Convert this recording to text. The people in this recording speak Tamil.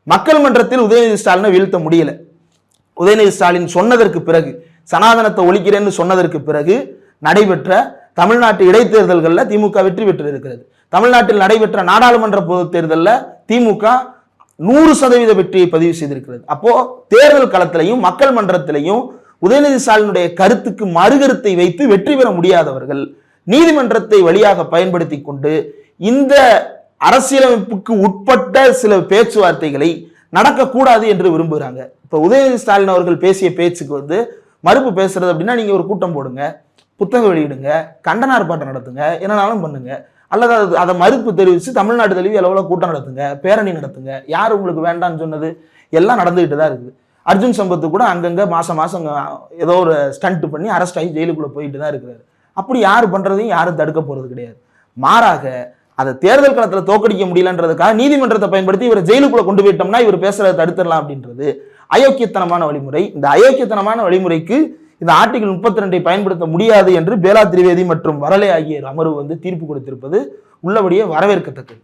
மக்கள் மன்றத்தில் உதயநிதி ஸ்டாலினை வீழ்த்த முடியல. உதயநிதி ஸ்டாலின் சொன்னதற்கு பிறகு, சனாதனத்தை ஒழிக்கிறேன்னு சொன்னதற்கு பிறகு நடைபெற்ற தமிழ்நாட்டு இடைத்தேர்தல்களில் திமுக வெற்றி பெற்று இருக்கிறது. தமிழ்நாட்டில் நடைபெற்ற நாடாளுமன்ற பொதுத் தேர்தலில் திமுக 100% வெற்றியை பதிவு செய்திருக்கிறது. அப்போ தேர்தல் களத்திலையும் மக்கள் மன்றத்திலையும் உதயநிதி ஸ்டாலினுடைய கருத்துக்கு மறுகருத்தை வைத்து வெற்றி பெற முடியாதவர்கள் நீதிமன்றத்தை வழியாக பயன்படுத்தி கொண்டு இந்த அரசியலமைப்புக்கு உட்பட்ட சில பேச்சுவார்த்தைகளை நடக்கக்கூடாது என்று விரும்புகிறாங்க. இப்ப உதயநிதி ஸ்டாலின் அவர்கள் பேசிய பேச்சுக்கு மறுப்பு பேசுறது அப்படின்னா, நீங்க ஒரு கூட்டம் போடுங்க, புத்தகம் வெளியிடுங்க, கண்டன ஆர்ப்பாட்டம் நடத்துங்க, என்னன்னாலும் பண்ணுங்க, அல்லது அதை மறுப்பு தெரிவித்து தமிழ்நாடு தழுவி அளவில் கூட்டம் நடத்துங்க, பேரணி நடத்துங்க. யார் உங்களுக்கு வேண்டாம்னு சொன்னது? எல்லாம் நடந்துகிட்டு தான் இருக்குது. அர்ஜுன் சம்பத்து கூட அங்கங்க மாசம் ஏதோ ஒரு ஸ்டண்ட் பண்ணி அரெஸ்ட் ஆகி ஜெயிலுக்குள்ள போயிட்டு தான் இருக்கிறாரு. அப்படி யார் பண்றதையும் யாரும் தடுக்க போறது கிடையாது. மாறாக அதை தேர்தல் களத்தில் தோக்கடிக்க முடியலன்றதுக்காக நீதிமன்றத்தை பயன்படுத்தி இவரை ஜெயிலுக்குள்ள கொண்டு போயிட்டோம்னா இவர் பேசுறதை தடுத்துடலாம் அப்படின்றது அயோக்கியத்தனமான வழிமுறை. இந்த அயோக்கியத்தனமான வழிமுறைக்கு இந்த ஆர்டிகல் 32 பயன்படுத்த முடியாது என்று பேலா திரிவேதி மற்றும் வரலை ஆகிய அமர்வு தீர்ப்பு கொடுத்திருப்பது உள்ளபடியே வரவேற்கத்தக்கது.